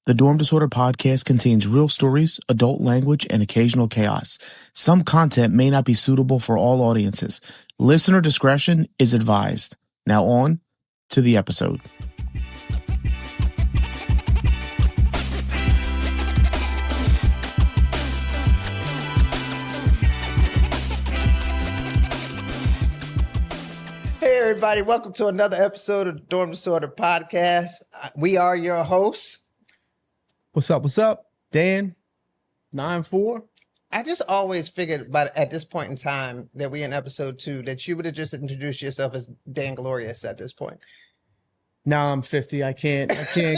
The Dorm Disorder podcast contains real stories, adult language, and occasional chaos. Some content may not be suitable for all audiences. Listener discretion is advised. Now on to the episode. Hey everybody, welcome to another episode of the Dorm Disorder podcast. We are your hosts. What's up? Dan, 9-4. I just always figured at this point in time that we in episode 2 that you would have just introduced yourself as Dan Glorious at this point. Now I'm 50. I can't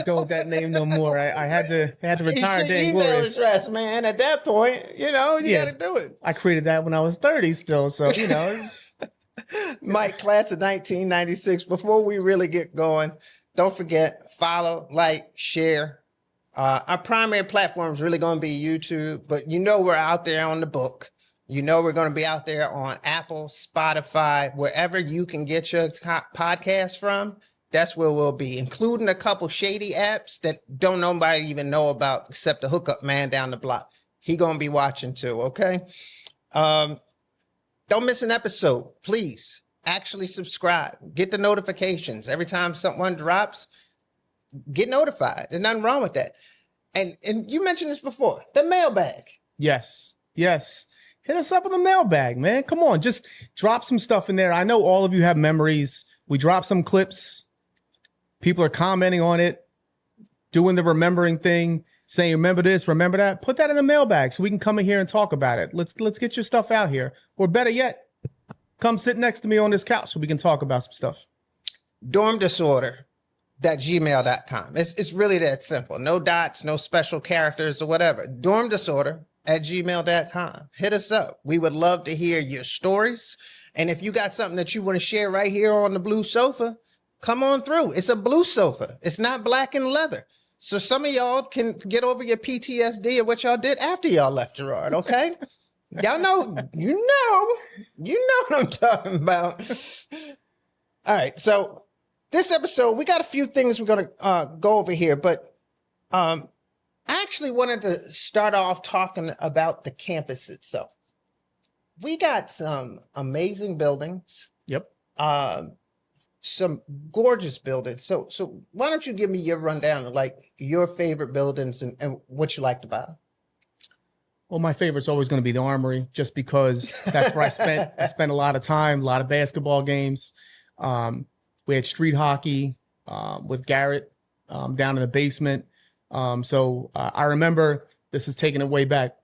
go with that name no more. I had to retire Dan Glorious. Email address, man. At that point, you got to do it. I created that when I was 30 still, so Mike, class of 1996. Before we really get going, don't forget, follow, like, share. Our primary platform is really going to be YouTube, but we're out there on the book. We're going to be out there on Apple, Spotify, wherever you can get your podcast from. That's where we'll be, including a couple shady apps that don't nobody even know about except the hookup man down the block. He going to be watching too, okay? Don't miss an episode, please. Actually subscribe. Get the notifications. Every time someone drops, get notified. There's nothing wrong with that. And you mentioned this before, the mailbag. Yes. Hit us up with the mailbag, man. Come on, just drop some stuff in there. I know all of you have memories. We dropped some clips. People are commenting on it, doing the remembering thing, saying, remember this, remember that. Put that in the mailbag so we can come in here and talk about it. Let's get your stuff out here. Or better yet, come sit next to me on this couch so we can talk about some stuff. Dormdisorder.gmail.com. It's really that simple. No dots, no special characters or whatever. Dormdisorder@gmail.com. Hit us up. We would love to hear your stories. And if you got something that you want to share right here on the blue sofa, come on through. It's a blue sofa. It's not black and leather. So some of y'all can get over your PTSD of what y'all did after y'all left Girard, okay? Y'all know, you know what I'm talking about. All right, so this episode, we got a few things we're going to go over here, but I actually wanted to start off talking about the campus itself. We got some amazing buildings. Yep. Some gorgeous buildings. So why don't you give me your rundown of like your favorite buildings and what you liked about them? Well, my favorite's always going to be the Armory, just because that's where I spent a lot of time, a lot of basketball games. We had street hockey with Garrett down in the basement. So I remember, this is taking it way back,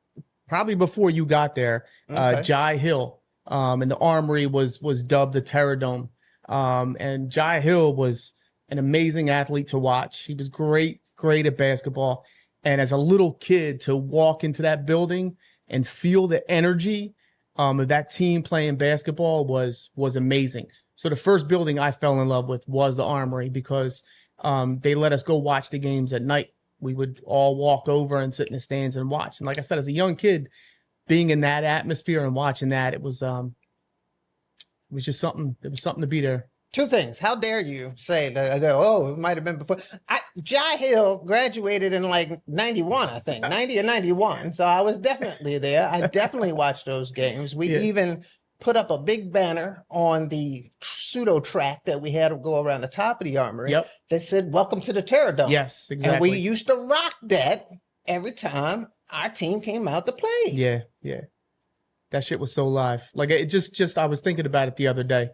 probably before you got there. Okay. Jai Hill and the Armory was dubbed the Terror Dome. And Jai Hill was an amazing athlete to watch. He was great at basketball. And as a little kid, to walk into that building and feel the energy of that team playing basketball was amazing. So the first building I fell in love with was the Armory, because they let us go watch the games at night. We would all walk over and sit in the stands and watch. And like I said, as a young kid, being in that atmosphere and watching that, it was just something. It was something to be there. Two things. How dare you say that? Oh, it might have been before. Jai Hill graduated in like 91, I think, 90 or 91. So I was definitely there. I definitely watched those games. We even put up a big banner on the pseudo track that we had to go around the top of the Armory that said, "Welcome to the Terror Dome." Yes, exactly. And we used to rock that every time our team came out to play. Yeah. That shit was so live. Like, it just I was thinking about it the other day.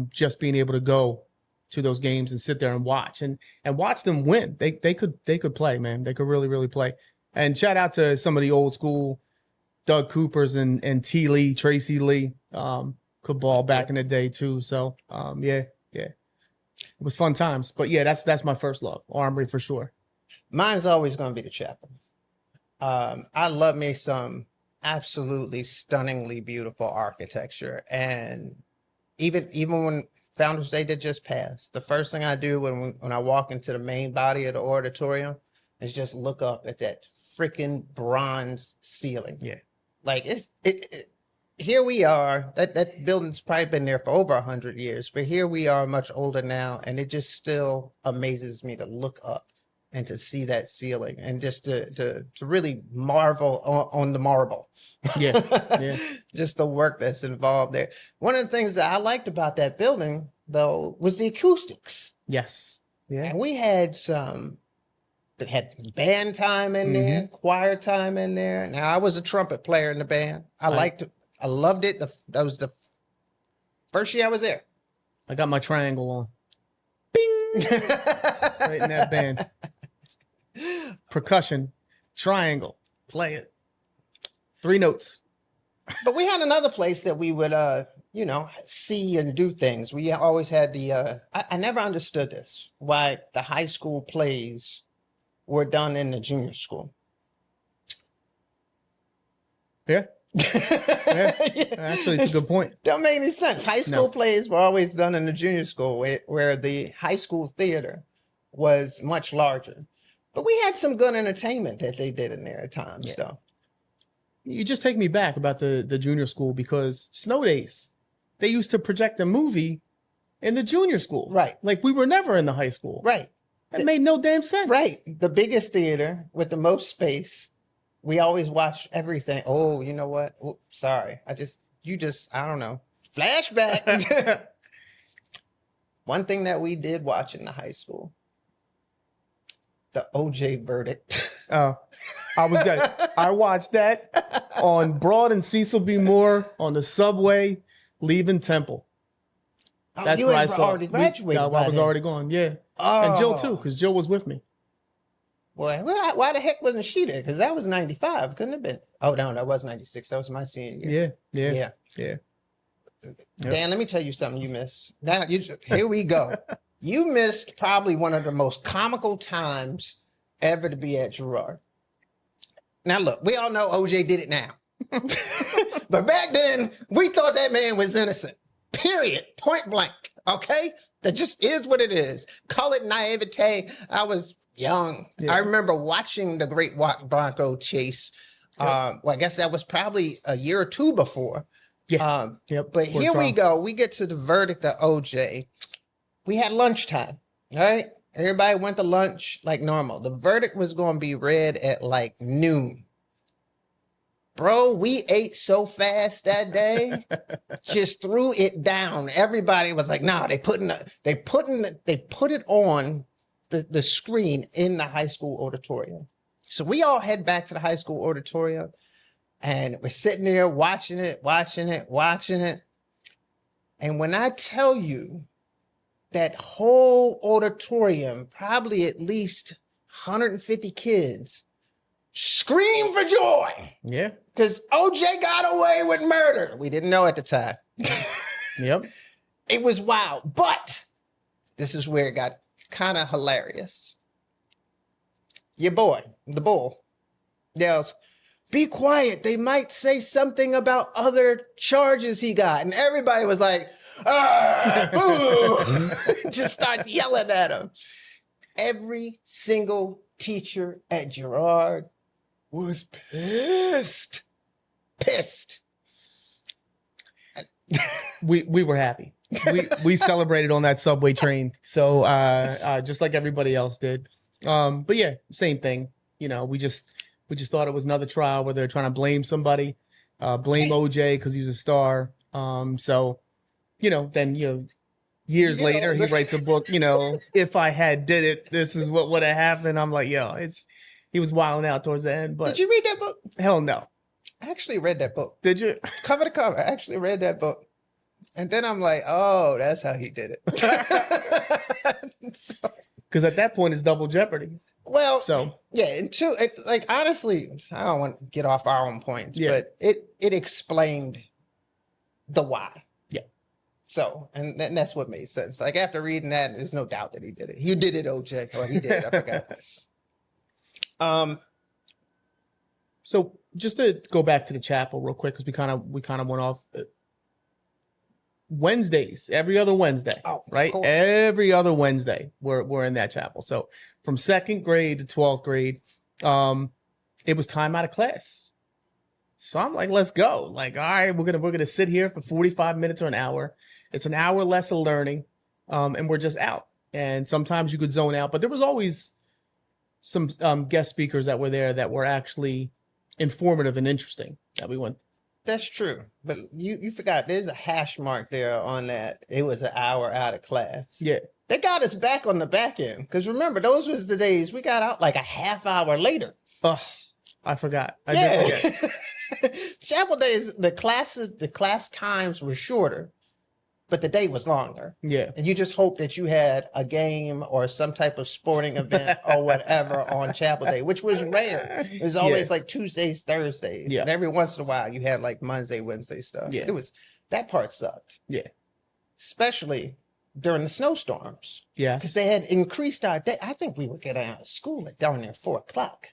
Just being able to go to those games and sit there and watch them win. They could play, man. They could really play. And shout out to some of the old school Doug Coopers and T. Lee, Tracy Lee, could ball back in the day too. So yeah. It was fun times. But yeah, that's my first love. Armory for sure. Mine's always gonna be the Chapel. I love me some absolutely stunningly beautiful architecture. And even when Founders Day that just passed, the first thing I do when I walk into the main body of the auditorium is just look up at that freaking bronze ceiling. Yeah. Like here we are, that building's probably been there for over 100 years, but here we are much older now, and it just still amazes me to look up and to see that ceiling and just to really marvel on the marble. Yeah. Yeah. Just the work that's involved there. One of the things that I liked about that building, though, was the acoustics. Yes. Yeah. And we had band time in there, choir time in there. Now, I was a trumpet player in the band. I loved it. That was the first year I was there. I got my triangle on. Bing! Right in that band. Percussion, triangle, play it. 3 notes. But we had another place that we would, see and do things. We always had I never understood this, why the high school plays were done in the junior school. Yeah. Yeah. Actually, it's a good point. Don't make any sense. High school plays were always done in the junior school, where the high school theater was much larger. But we had some good entertainment that they did in there at times, though. You just take me back about the junior school, because snow days, they used to project a movie in the junior school. Right. Like, we were never in the high school. Right. That made no damn sense. Right. The biggest theater with the most space. We always watch everything. Oh, you know what? Oh, sorry. I don't know. Flashback. One thing that we did watch in the high school, the OJ verdict. Oh, I watched that on Broad and Cecil B. Moore on the subway leaving Temple. That's you had already graduated. I was already gone. Yeah. Oh. And Jill too, because Jill was with me. Boy, why the heck wasn't she there? Because that was 95. Couldn't have been. Oh, no, that was 96. That was my senior year. Yeah. Dan, let me tell you something you missed. Now, here we go. You missed probably one of the most comical times ever to be at Girard. Now, look, we all know OJ did it now. But back then, we thought that man was innocent. Period. Point blank. Okay? That just is what it is. Call it naivete. I was young. Yeah. I remember watching the Great Bronco chase. Well, I guess that was probably a year or two before. Yeah. But here we go. We get to the verdict of OJ. We had lunchtime. All right? Everybody went to lunch like normal. The verdict was going to be read at like noon. Bro, we ate so fast that day, just threw it down. Everybody was like, "Nah, they put it on the screen in the high school auditorium." So we all head back to the high school auditorium, and we're sitting there watching it. And when I tell you that whole auditorium, probably at least 150 kids, scream for joy. Yeah. Because OJ got away with murder. We didn't know at the time. Yep. It was wild. But this is where it got kind of hilarious. Your boy, the bull, yells, "Be quiet. They might say something about other charges he got." And everybody was like, "Ah, boo." Just start yelling at him. Every single teacher at Girard was pissed. We were happy. We celebrated on that subway train. So just like everybody else did. But yeah, same thing. You know, we just thought it was another trial where they're trying to blame somebody, blame OJ because he was a star. So, then years later he writes a book, "If I had did it, this is what would have happened." I'm like, he was wilding out towards the end. But did you read that book? Hell no. I actually read that book. Did you? Cover to cover. I actually read that book. And then I'm like, oh, that's how he did it. Because at that point, it's double jeopardy. Well, yeah, and two, like, honestly, I don't want to get off our own points, but it explained the why. Yeah. So, and that's what made sense. Like, after reading that, there's no doubt that he did it. You did it, OJ. Or he did it, I forgot. So just to go back to the chapel real quick, because we kind of went off. Wednesdays, every other Wednesday, right? Every other Wednesday, we're in that chapel. So from 2nd grade to 12th grade, it was time out of class. So I'm like, let's go. Like, all right, we're gonna sit here for 45 minutes or an hour. It's an hour less of learning, and we're just out. And sometimes you could zone out, but there was always guest speakers that were there that were actually informative and interesting that we went. That's true. But you forgot there's a hash mark there on that. It was an hour out of class. Yeah. They got us back on the back end. Because remember, those was the days we got out like a half hour later. Oh, I forgot. I did forget. Chapel days, the class times were shorter, but the day was longer. Yeah. And you just hope that you had a game or some type of sporting event or whatever on Chapel Day, which was rare. It was always like Tuesdays, Thursdays. Yeah. And every once in a while you had like Monday, Wednesday stuff. Yeah. That part sucked. Yeah. Especially during the snowstorms. Yeah. Because they had increased our day. I think we were getting out of school at down there 4 o'clock.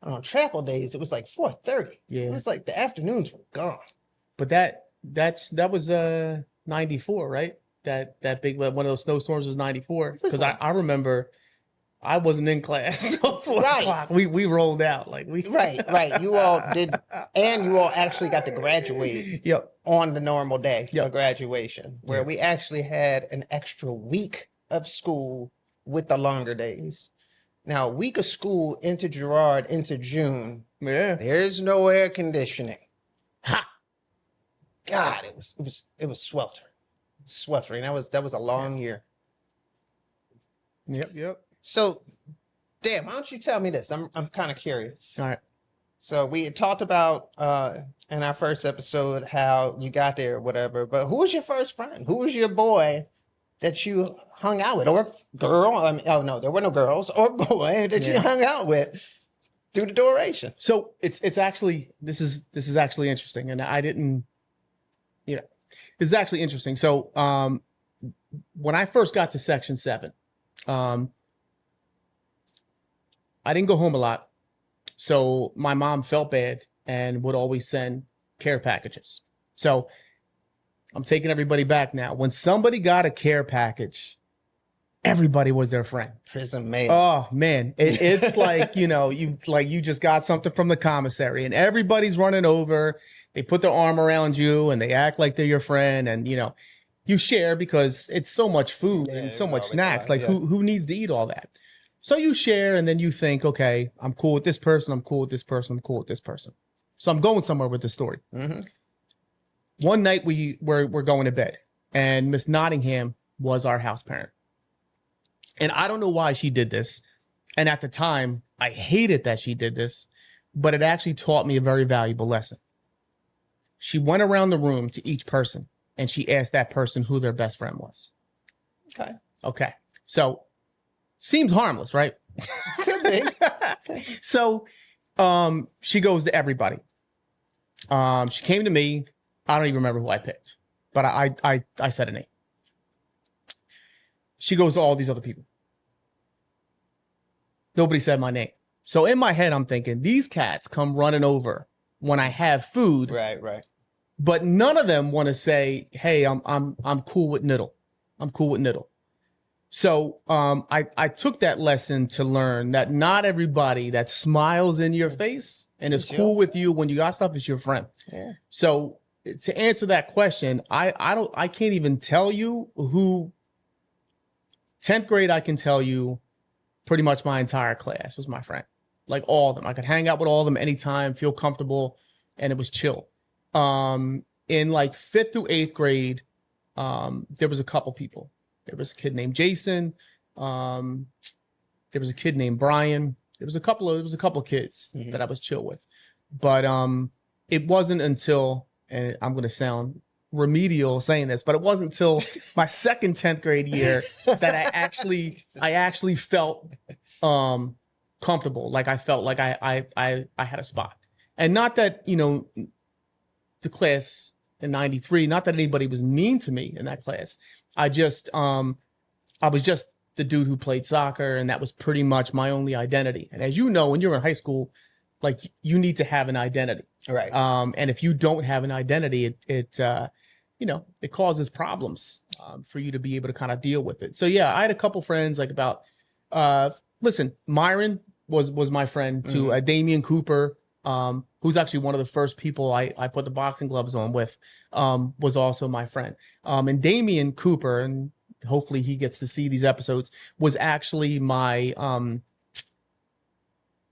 And on Chapel days, it was like 4:30. Yeah. It was like the afternoons were gone. But that was 94, right? That big one of those snowstorms was 94. Because I remember I wasn't in class. So 4 o'clock, we rolled out like we right. You all did, and you all actually got to graduate. Yep. On the normal day of graduation, where we actually had an extra week of school with the longer days. Now, a week of school into Girard into June. Yeah. There's no air conditioning. Ha! God, it was sweltering. That was a long year. Yep. So, Dan, why don't you tell me this? I'm kind of curious. All right. So we had talked about in our first episode how you got there or whatever, but who was your first friend? Who was your boy that you hung out with, or girl? I mean, oh no, there were no girls or boy that you hung out with through the duration. So it's actually this is actually interesting, and I didn't, this is actually interesting. So when I first got to Section 7, I didn't go home a lot. So my mom felt bad and would always send care packages. So I'm taking everybody back now. When somebody got a care package, everybody was their friend. Prison mail. Oh man, it's like you just got something from the commissary, and everybody's running over. They put their arm around you and they act like they're your friend, and you share because it's so much food and so much snacks. Like who needs to eat all that? So you share, and then you think, okay, I'm cool with this person. I'm cool with this person. I'm cool with this person. So I'm going somewhere with the story. Mm-hmm. One night we're going to bed, and Miss Nottingham was our house parent. And I don't know why she did this. And at the time, I hated that she did this, but it actually taught me a very valuable lesson. She went around the room to each person, and she asked that person who their best friend was. Okay. So seems harmless, right? Could be. So she goes to everybody. She came to me. I don't even remember who I picked, but I said a name. She goes to all these other people. Nobody said my name. So in my head, I'm thinking, these cats come running over when I have food. Right. But none of them want to say, hey, I'm cool with Niddle. I'm cool with Niddle. So I took that lesson to learn that not everybody that smiles in your face and is cool with you when you got stuff is your friend. Yeah. So to answer that question, I can't even tell you who. 10th grade, I can tell you pretty much my entire class was my friend. Like all of them. I could hang out with all of them anytime, feel comfortable, and it was chill. In like 5th through 8th grade, there was a couple people. There was a kid named Jason. There was a kid named Brian. There was a couple of kids that I was chill with. But it wasn't until, and I'm going to sound remedial saying this, but it wasn't until my second 10th grade year that I actually felt comfortable. Like I felt like I had a spot. And not that, the class in 93, not that anybody was mean to me in that class. I was just the dude who played soccer, and that was pretty much my only identity. And as you know, when you're in high school, like you need to have an identity. Right. And if you don't have an identity, it causes problems for you to be able to kind of deal with it. So yeah, I had a couple friends like about, Myron was my friend too. Damian Cooper, who's actually one of the first people I put the boxing gloves on with, was also my friend. And Damian Cooper, and hopefully he gets to see these episodes, was actually my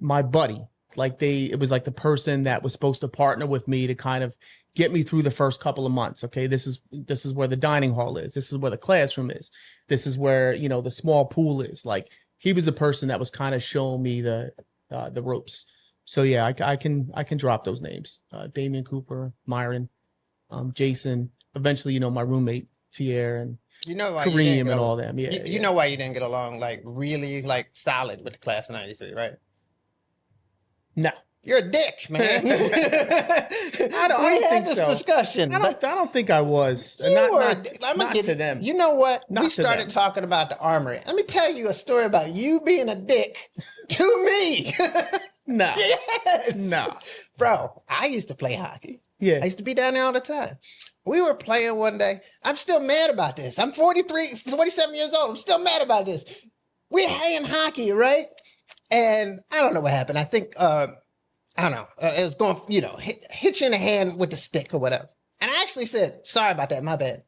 my buddy. Like it was like the person that was supposed to partner with me to kind of get me through the first couple of months. Okay, this is where the dining hall is. This is where the classroom is. This is where, you know, the small pool is. Like, he was the person that was kind of showing me the ropes. So yeah, I can drop those names. Damian Cooper, Myron, Jason. Eventually, you know, my roommate Tier and You know why Kareem and all them. Yeah, you know why you didn't get along like really like solid with the class of '93, right? No. You're a dick, man. I don't we had think this so. discussion. I don't think I was. You were. Not to them. You know what? Not we to started them. talking about the armory. Let me tell you a story about you being a dick to me. No. Yes. No. Bro, I used to play hockey. Yeah. I used to be down there all the time. We were playing one day. I'm still mad about this. I'm 47 years old. I'm still mad about this. We're playing hockey, right? And I don't know what happened. I think, I don't know. It was going, you know, hit you in the hand with the stick or whatever. And I actually said, sorry about that, my bad.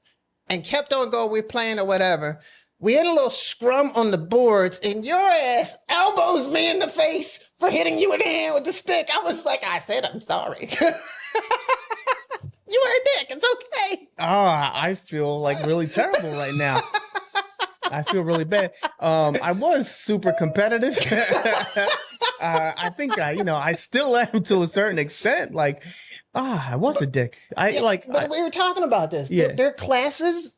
And kept on going. We're playing or whatever. We had a little scrum on the boards, and your ass elbows me in the face for hitting you in the hand with the stick. I was like, I said, I'm sorry. You were a dick. It's okay. Oh, I feel like really terrible right now. I feel really bad. I was super competitive. I think I still am to a certain extent. Like, I was a dick. But we were talking about this. Yeah. There are classes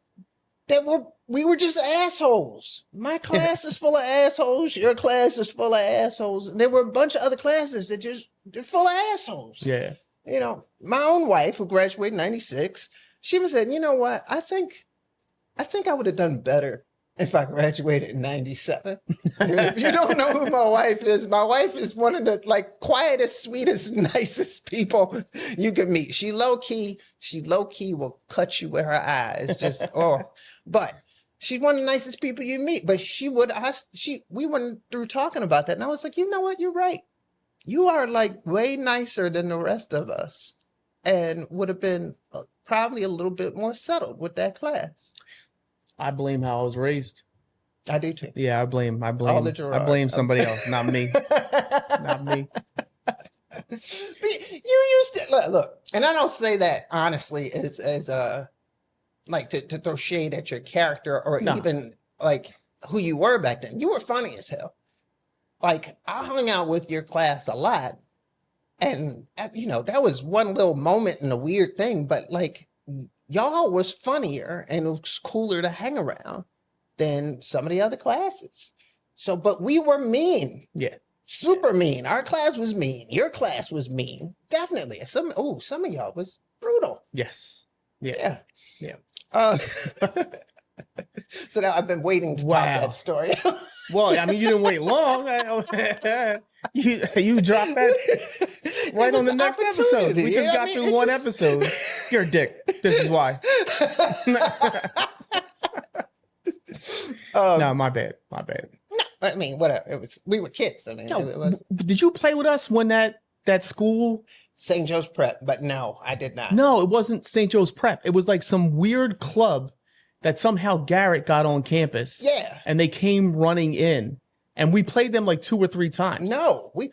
that we were just assholes. My class is full of assholes. Your class is full of assholes. And there were a bunch of other classes that they're full of assholes. Yeah. You know, my own wife, who graduated in '96, she was saying, you know what? I think I would have done better if I graduated in '97. If you don't know who my wife is one of the like quietest, sweetest, nicest people you could meet. She low key will cut you with her eyes. Just but she's one of the nicest people you meet. But we went through talking about that, and I was like, you know what? You're right. You are like way nicer than the rest of us, and would have been probably a little bit more settled with that class. I blame how I was raised. I do too. Yeah, I blame somebody else, not me. Not me. You used to look, and I don't say that honestly as like to throw shade at your character or even like who you were back then. You were funny as hell. Like, I hung out with your class a lot, and you know, that was one little moment and a weird thing, but like, y'all was funnier and it was cooler to hang around than some of the other classes. So, but we were mean. Yeah. Super mean. Our class was mean. Your class was mean. Definitely. Some of y'all was brutal. Yes. Yeah. So now I've been waiting to pop that story. Well, I mean, you didn't wait long. You dropped that right on the next episode. We just got through one episode. You're a dick. This is why. No, my bad. No, I mean, whatever. We were kids. I mean, did you play with us when that school? St. Joe's Prep, but no, I did not. No, it wasn't St. Joe's Prep. It was like some weird club that somehow Garrett got on campus. Yeah. And they came running in, and we played them like 2 or 3 times. No, we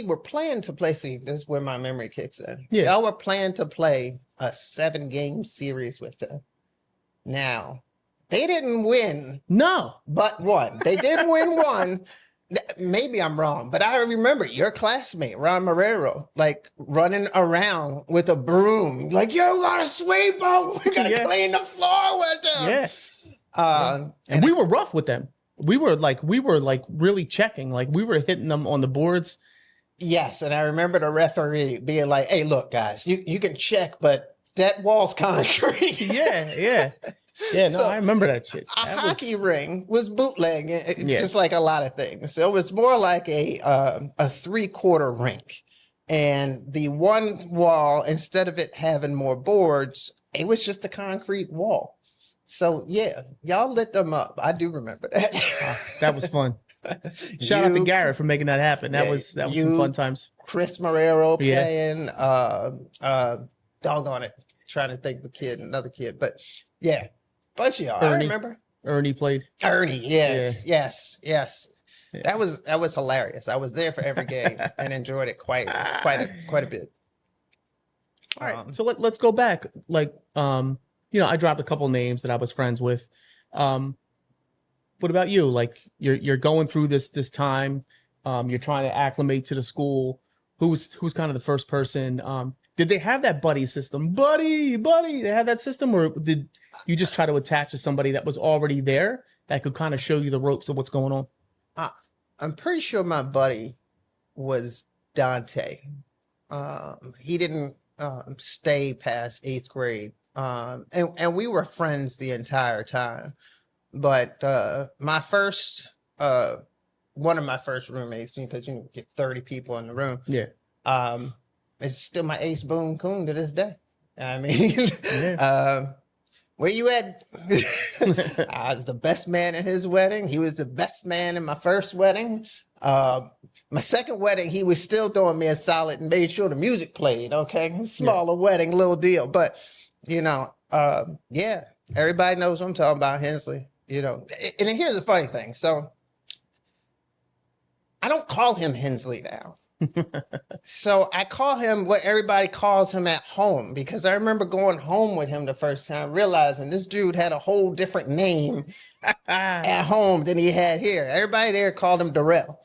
were planning to play. See, this is where my memory kicks in. Yeah. Y'all were planning to play a 7-game series with them. Now, they didn't win. No. But one. They did win one. Maybe I'm wrong, but I remember your classmate, Ron Marrero, like running around with a broom, like, yo, gotta sweep them. We gotta clean the floor with them. Yeah. And we were rough with them. We were like really checking. Like, we were hitting them on the boards. Yes. And I remember the referee being like, hey, look, guys, you can check, but that wall's concrete. Yeah. Yeah, no, I remember that shit. A hockey ring was bootleg, just like a lot of things. So it was more like a 3/4 rink. And the one wall, instead of it having more boards, it was just a concrete wall. So yeah, y'all lit them up. I do remember that. That was fun. Shout out to Garrett for making that happen. That was some fun times. Chris Marrero playing, doggone it. Trying to think of another kid, but yeah. Bunch of y'all. I remember. Ernie played. Ernie, yes. That was hilarious. I was there for every game and enjoyed it quite a bit. All right, so let's go back. Like, I dropped a couple names that I was friends with. What about you? Like, you're going through this time. You're trying to acclimate to the school. Who's kind of the first person? Did they have that buddy system? Buddy. They had that system, or did you just try to attach to somebody that was already there that could kind of show you the ropes of what's going on? I'm pretty sure my buddy was Dante. He didn't stay past 8th grade. And we were friends the entire time. But my first, one of my first roommates, because you get 30 people in the room. Yeah. It's still my ace boon coon to this day. I mean, yeah. Where you at? I was the best man at his wedding. He was the best man in my first wedding. My second wedding, he was still doing me a solid and made sure the music played. Okay, smaller wedding, little deal, but yeah, everybody knows what I'm talking about, Hensley. And here's the funny thing. So I don't call him Hensley now. So I call him what everybody calls him at home, because I remember going home with him the first time, realizing this dude had a whole different name at home than he had here. Everybody there called him Darrell.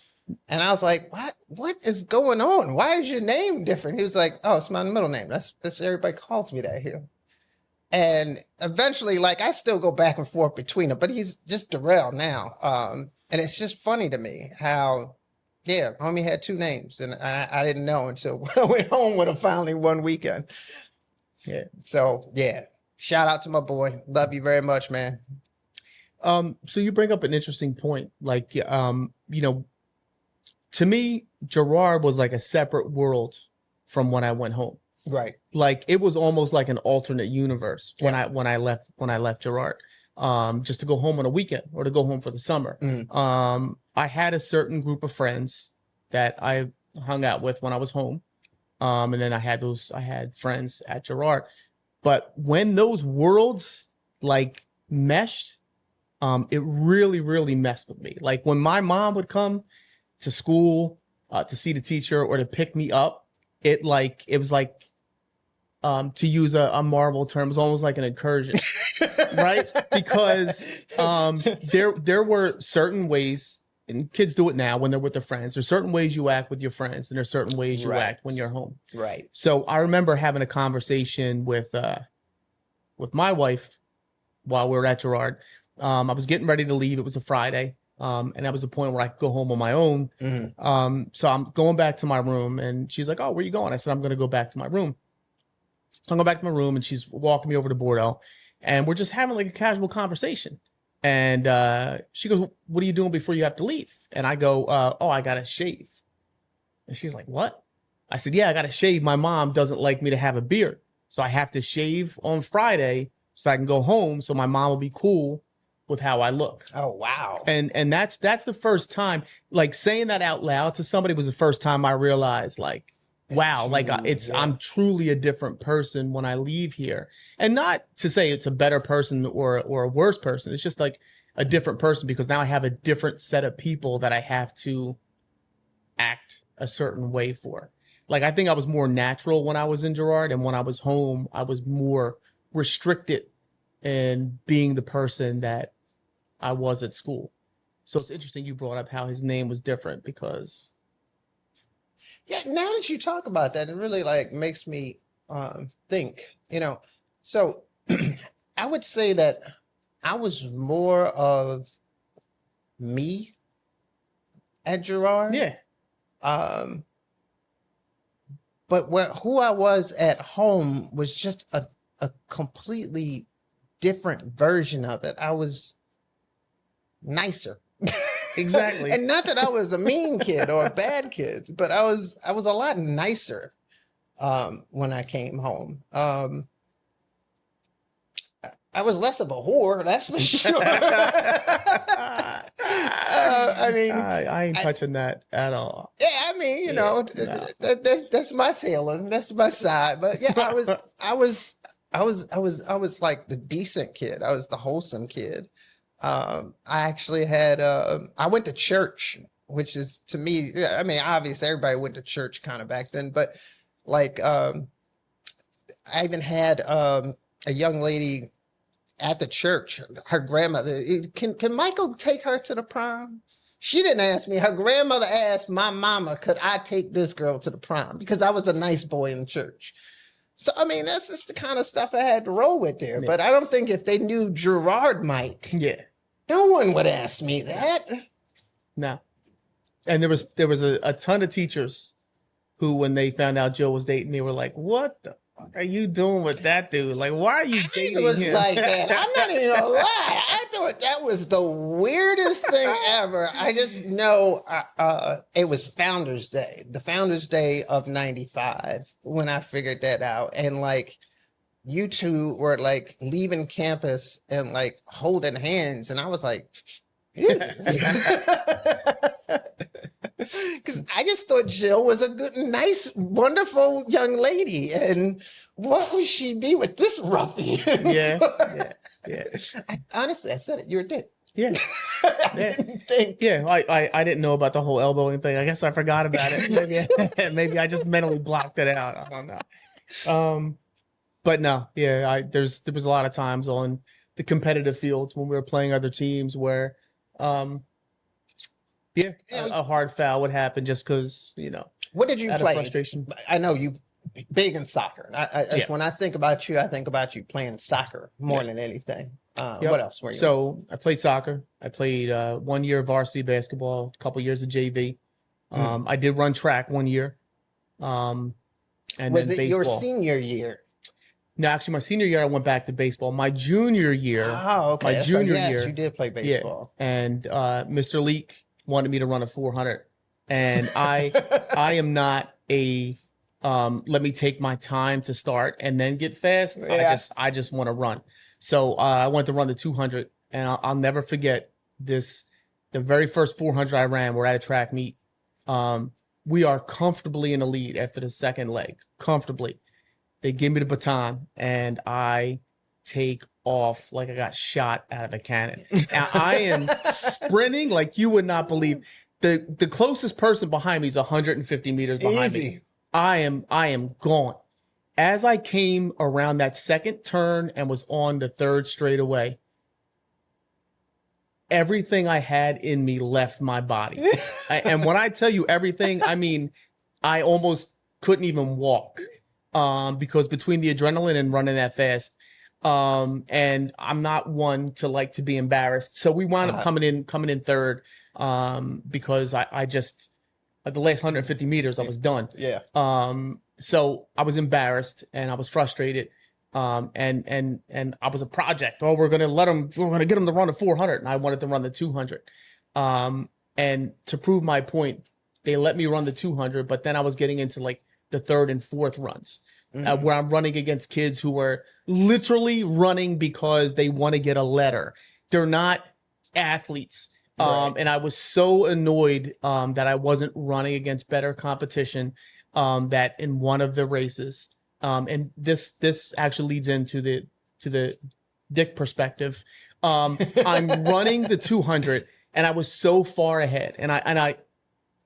And I was like, what is going on? Why is your name different? He was like, oh, it's my middle name. That's everybody calls me that here. And eventually, like, I still go back and forth between them, but he's just Darrell now. And it's just funny to me how, yeah, homie had 2 names, and I didn't know until I went home with him finally one weekend. Yeah. So, yeah, shout out to my boy. Love you very much, man. So you bring up an interesting point. Like, to me, Girard was like a separate world from when I went home. Right. Like, it was almost like an alternate universe when I left Girard, just to go home on a weekend or to go home for the summer. Mm. I had a certain group of friends that I hung out with when I was home. And then I had friends at Girard. But when those worlds like meshed, it really, really messed with me. Like, when my mom would come to school to see the teacher or to pick me up, it was like, to use a Marvel term, it's almost like an incursion, right? Because there were certain ways, and kids do it now when they're with their friends. There's certain ways you act with your friends, and there's certain ways you act when you're home. Right. So I remember having a conversation with my wife while we were at Girard. I was getting ready to leave. It was a Friday. And that was the point where I could go home on my own. Mm-hmm. So I'm going back to my room, and she's like, oh, where are you going? I said, I'm going to go back to my room. So I'm going back to my room, and she's walking me over to Bordeaux, and we're just having like a casual conversation. And she goes, what are you doing before you have to leave? And I go, oh, I got to shave. And she's like, what? I said, yeah, I got to shave. My mom doesn't like me to have a beard. So I have to shave on Friday so I can go home so my mom will be cool with how I look. Oh, wow. And that's the first time, like, saying that out loud to somebody was the first time I realized, like, wow, like, I'm truly a different person when I leave here. And not to say it's a better person or a worse person. It's just like a different person, because now I have a different set of people that I have to act a certain way for. Like, I think I was more natural when I was in Girard, and when I was home, I was more restricted in being the person that I was at school. So it's interesting you brought up how his name was different, because yeah, now that you talk about that, it really like makes me think, so I would say that I was more of me at Girard. Yeah. But who I was at home was just a completely different version of it. I was nicer. Exactly. And not that I was a mean kid or a bad kid, but I was a lot nicer when I came home. I was less of a whore, that's for sure. I mean, I ain't touching that at all. Yeah, I mean, that's my tailor, that's my side. But yeah, I was like the decent kid. I was the wholesome kid. I actually had I went to church which is to me, I mean, obviously everybody went to church kind of back then, but like, I even had a young lady at the church, her grandmother, can Michael take her to the prom? She didn't ask me. Her grandmother asked my mama, could I take this girl to the prom? Because I was a nice boy in church. So, I mean, that's just the kind of stuff I had to roll with there. Yeah. But I don't think if they knew Girard Mike, no one would ask me that. No. And there was a ton of teachers who, when they found out Joe was dating, they were like, what the fuck are you doing with that dude? Like, why are you dating him? It was like that. I'm not even gonna lie. I thought that was the weirdest thing ever. I just know it was Founders Day, the Founders Day of '95, when I figured that out. And like, you two were like leaving campus and like holding hands. And I was like, because I just thought Jill was a good, nice, wonderful young lady, and what would she be with this ruffian? Yeah. Honestly, I said it. You're a dick. Yeah. I didn't think. Yeah, I didn't know about the whole elbowing thing. I guess I forgot about it. Maybe I just mentally blocked it out. I don't know. But no, yeah, there was a lot of times on the competitive field when we were playing other teams where. A hard foul would happen just because, What did you play? Frustration. I know you big in soccer. When I think about you, I think about you playing soccer more than anything. What else were you? So I played soccer. I played 1 year of varsity basketball, a couple years of JV. I did run track 1 year. And was then it baseball. your senior year? No, actually, my senior year, I went back to baseball. My junior year. Oh, okay. My junior year. Yes, you did play baseball. Yeah. And Mr. Leak wanted me to run a 400. And I am not a let me take my time to start and then get fast. Yeah. I just want to run. So I went to run the 200, and I'll never forget this. The very first 400 I ran, we're at a track meet. We are comfortably in the lead after the second leg. Comfortably. They give me the baton, and I take off like I got shot out of a cannon. Now, I am sprinting like you would not believe. The closest person behind me is 150 meters behind me. I am gone. As I came around that second turn and was on the third straightaway, everything I had in me left my body. And when I tell you everything, I mean, I almost couldn't even walk because between the adrenaline and running that fast, and I'm not one to like to be embarrassed. So we wound up coming in third because I just at the last 150 meters I was done. Yeah. So I was embarrassed and I was frustrated. And I was a project. Oh, we're gonna get them to run the 400, and I wanted to run the 200. And to prove my point, they let me run the 200, but then I was getting into like the third and fourth runs, where I'm running against kids who were literally running because they want to get a letter. They're not athletes. Right. And I was so annoyed that I wasn't running against better competition. That in one of the races, and this actually leads into the dick perspective. I'm running the 200, and I was so far ahead, and I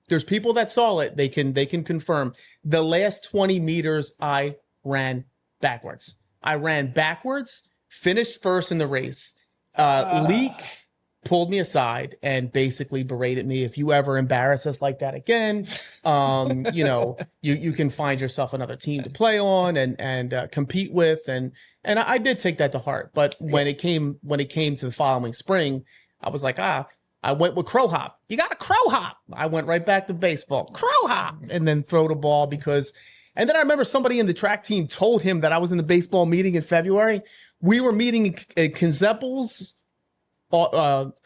there's people that saw it. They can confirm the last 20 meters I ran backwards. Finished first in the race. Leak pulled me aside and basically berated me. If you ever embarrass us like that again, you can find yourself another team to play on and compete with. And I did take that to heart. But when it came to the following spring, I was like, I went with crow hop. You got a crow hop. I went right back to baseball, crow hop, and then throw the ball and then I remember somebody in the track team told him that I was in the baseball meeting in February. We were meeting in Kinzeppel's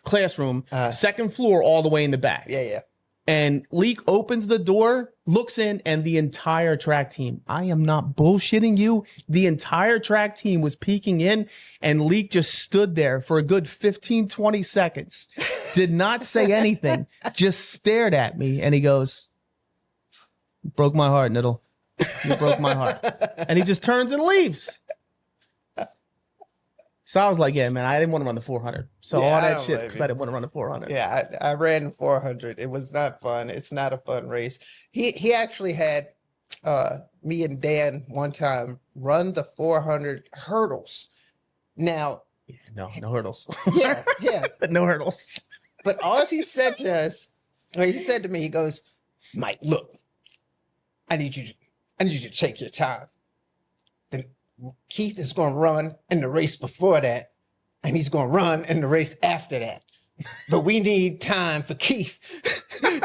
classroom, second floor, all the way in the back. Yeah. And Leak opens the door, looks in, and the entire track team, I am not bullshitting you, the entire track team was peeking in, and Leak just stood there for a good 15, 20 seconds, did not say anything, just stared at me, and he goes, broke my heart, Niddle. You broke my heart. And he just turns and leaves. So I was like, yeah, man, I didn't want to run the 400. So Yeah, all I that don't shit blame because you. I didn't want to run the 400. Yeah, I ran 400. It was not fun. It's not a fun race. He actually had me and Dan one time run the 400 hurdles. Now, Yeah, no hurdles. yeah, No hurdles. but all he said to us, or he said to me, he goes, Mike, look, I need you to take your time. Then Keith is going to run in the race before that, and he's going to run in the race after that. But we need time for Keith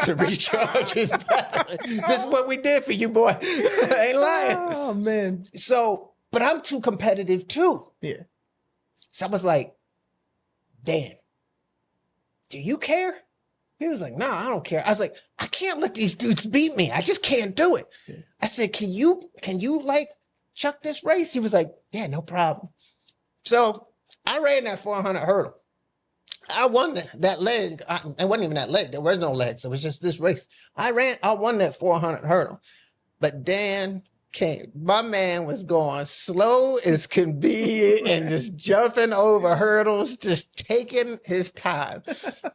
to recharge his battery. This is what we did for you, boy. I ain't lying. Oh, man. So, but I'm too competitive too. Yeah. So I was like, Dan, do you care? He was like, no, I don't care. I was like, I can't let these dudes beat me. I just can't do it. Yeah. I said, can you like chuck this race? He was like, yeah, no problem. So I ran that 400 hurdle. I won that leg. It wasn't even that leg. There was no legs. It was just this race. I won that 400 hurdle. But Dan came. My man was going slow as can be and just jumping over hurdles, just taking his time.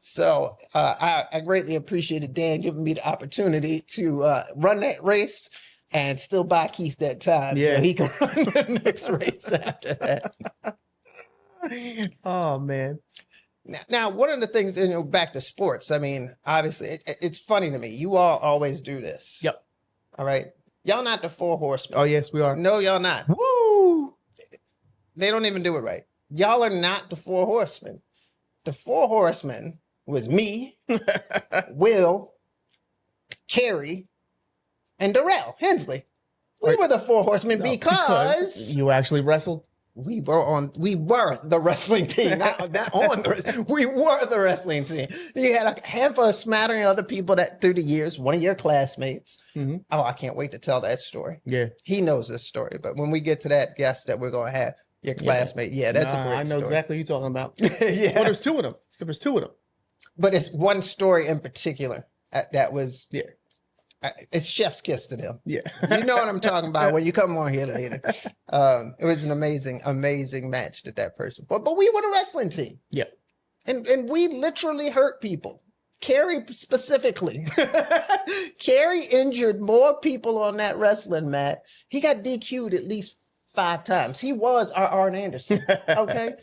So I greatly appreciated Dan giving me the opportunity to run that race and still buy Keith that time. Yeah. So he can run the next race after that. Oh, man. Now, one of the things, back to sports, I mean, obviously, it's funny to me. You all always do this. Yep. All right. Y'all not the Four Horsemen. Oh, yes, we are. No, y'all not. Woo! They don't even do it right. Y'all are not the Four Horsemen. The Four Horsemen was me, Will, Carrie, and Darrell Hensley. We were the Four Horsemen because you actually wrestled. we were the wrestling team. We were the wrestling team. You had a handful of smattering of other people that through the years, one of your classmates. Mm-hmm. Oh, I can't wait to tell that story. Yeah. He knows this story, but when we get to that guest that we're going to have, your classmate, that's a great story. I know exactly what you're talking about. Yeah. Well, there's two of them. There's two of them. But it's one story in particular that was, Yeah. It's chef's kiss to them. Yeah. You know what I'm talking about when you come on here later. It was an amazing, amazing match that person fought. But we were the wrestling team. Yeah. And we literally hurt people. Carrie specifically. Carrie injured more people on that wrestling mat. He got DQ'd at least 5 times. He was our Arn Anderson. Okay.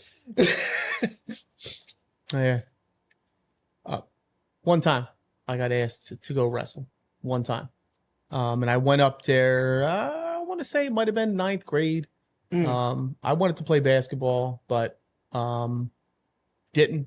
Yeah. One time I got asked to go wrestle. One time. And I went up there, I want to say it might have been 9th grade. I wanted to play basketball, but didn't.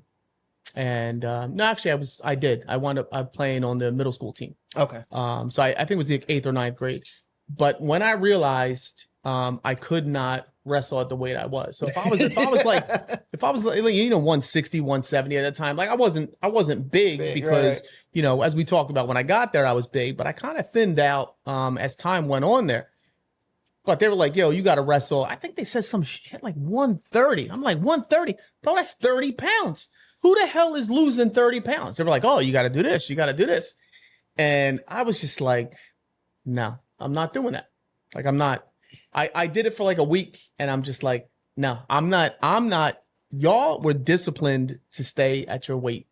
And no, actually I did. I wound up playing on the middle school team. Okay. So I think it was the 8th or 9th grade. But when I realized I could not wrestle at the weight I was. So if I was like 160, 170 at that time, like I wasn't big because, right. As we talked about when I got there, I was big, but I kind of thinned out as time went on there. But they were like, yo, you got to wrestle. I think they said some shit like 130. I'm like, 130? Bro, that's 30 pounds. Who the hell is losing 30 pounds? They were like, oh, you got to do this. You got to do this. And I was just like, no, I'm not doing that. Like, I'm not. I did it for like a week and I'm just like, no, I'm not. Y'all were disciplined to stay at your weight.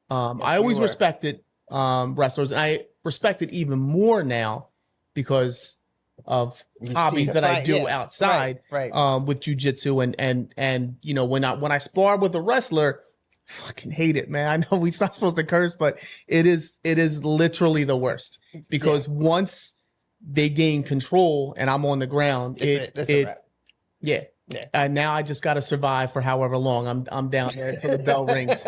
I always respected wrestlers, and I respect it even more now because of hobbies that I do outside with jujitsu and when I spar with a wrestler, I fucking hate it, man. I know we're not supposed to curse, but it is literally the worst because once they gain control and I'm on the ground, yeah. And now I just got to survive for however long I'm down there until the bell rings.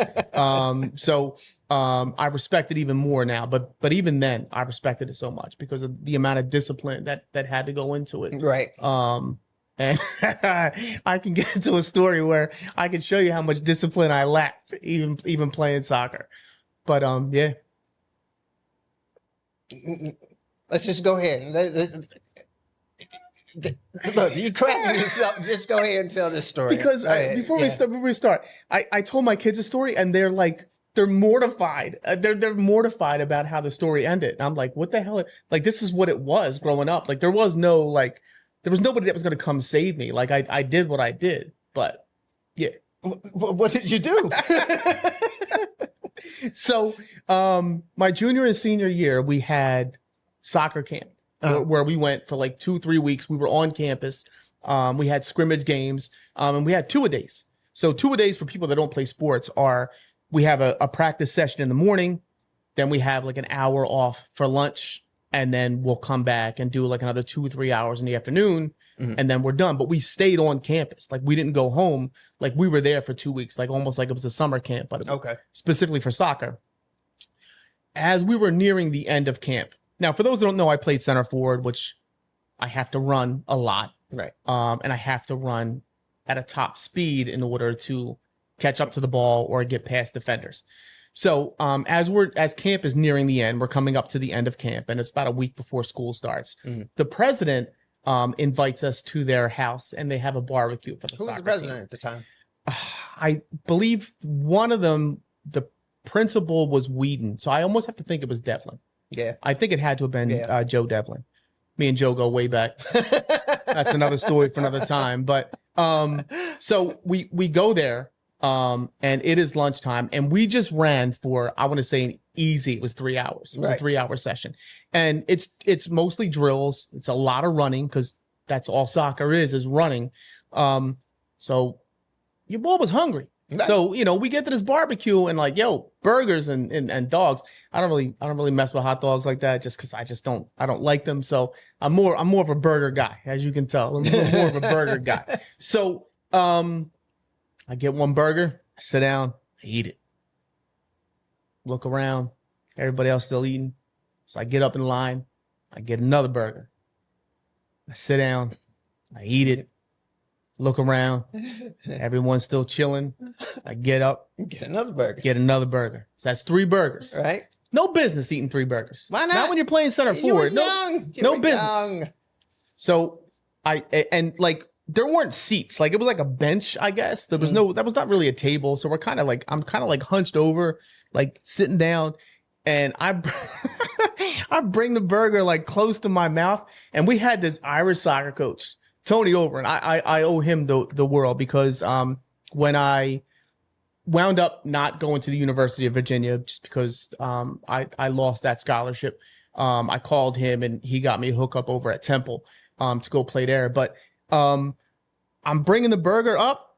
I respect it even more now, but even then I respected it so much because of the amount of discipline that had to go into it. Right. And I can get into a story where I can show you how much discipline I lacked even playing soccer. But yeah. Let's just go ahead. Look, you cracking yourself. Just go ahead and tell this story. Because before we start, I told my kids a story and they're mortified. They're mortified about how the story ended. And I'm like, what the hell? Like, this is what it was growing up. Like, there was nobody that was going to come save me. Like, I did what I did, but Yeah. What did you do? So my junior and senior year, we had soccer camp where we went for like 2-3 weeks. We were on campus. We had scrimmage games and we had two-a-days. So two-a-days for people that don't play sports are, we have a practice session in the morning, then we have like an hour off for lunch, and then we'll come back and do like another 2-3 hours in the afternoon, and then we're done. But we stayed on campus. Like we didn't go home. Like we were there for 2 weeks, like almost like it was a summer camp, but it was specifically for soccer. As we were nearing the end of camp. Now, for those that don't know, I played center forward, which I have to run a lot. Right. And I have to run at a top speed in order to catch up to the ball or get past defenders. So as camp is nearing the end, we're coming up to the end of camp, and it's about a week before school starts. The president invites us to their house, and they have a barbecue for the soccer team. Who was the president at the time? I believe one of them, the principal, was Whedon. So I almost have to think it was Devlin. Yeah. I think it had to have been Joe Devlin. Me and Joe go way back. That's another story for another time. But so we go there. And it is lunchtime, and we just ran for, I want to say, it was 3 hours. It was a 3-hour session, and it's mostly drills. It's a lot of running, because that's all soccer is running. So your boy was hungry. Right. So, we get to this barbecue and like, yo, burgers and dogs. I don't really mess with hot dogs like that, just because I don't like them. So I'm more of a burger guy, as you can tell. I'm more of a burger guy. So, I get one burger, I sit down, I eat it. Look around, everybody else still eating. So I get up in line, I get another burger. I sit down, I eat it. Look around, everyone's still chilling. I get up, get another burger. So that's 3 burgers. Right? No business eating 3 burgers. Why not? Not when you're playing center forward. No business. Young. So there weren't seats. Like it was like a bench, I guess. There was that was not really a table. So I'm kind of like hunched over, like sitting down, and I bring the burger like close to my mouth. And we had this Irish soccer coach, Tony Over, and I owe him the world, because when I wound up not going to the University of Virginia, just because I lost that scholarship, I called him and he got me a hookup over at Temple to go play there. But I'm bringing the burger up,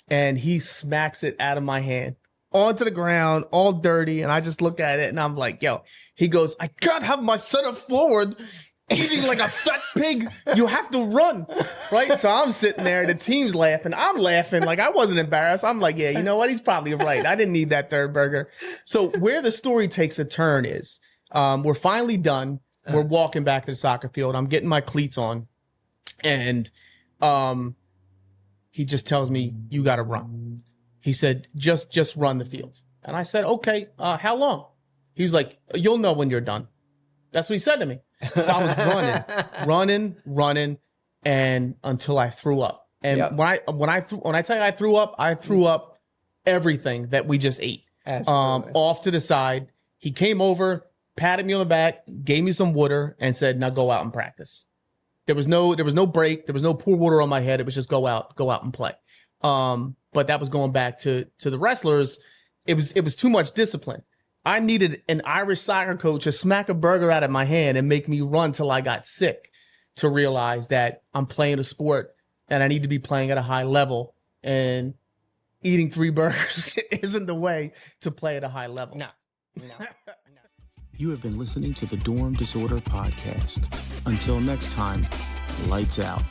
and he smacks it out of my hand onto the ground, all dirty. And I just look at it, and I'm like, yo, he goes, I can't have my center forward eating like a fat pig. You have to run, right? So I'm sitting there, the team's laughing. I'm laughing. Like, I wasn't embarrassed. I'm like, yeah, you know what? He's probably right. I didn't need that third burger. So where the story takes a turn is we're finally done. We're walking back to the soccer field. I'm getting my cleats on. And he just tells me, you got to run. He said, just run the field. And I said, okay, how long? He was like, you'll know when you're done. That's what he said to me. So I was running, and until I threw up. And when I tell you I threw up everything that we just ate. Off to the side. He came over, patted me on the back, gave me some water, and said, now go out and practice. There was no break. There was no pour water on my head. It was just go out and play. But that was going back to the wrestlers. It was too much discipline. I needed an Irish soccer coach to smack a burger out of my hand and make me run till I got sick, to realize that I'm playing a sport and I need to be playing at a high level, and eating 3 burgers isn't the way to play at a high level. No. You have been listening to the Dorm Disorder Podcast. Until next time, lights out.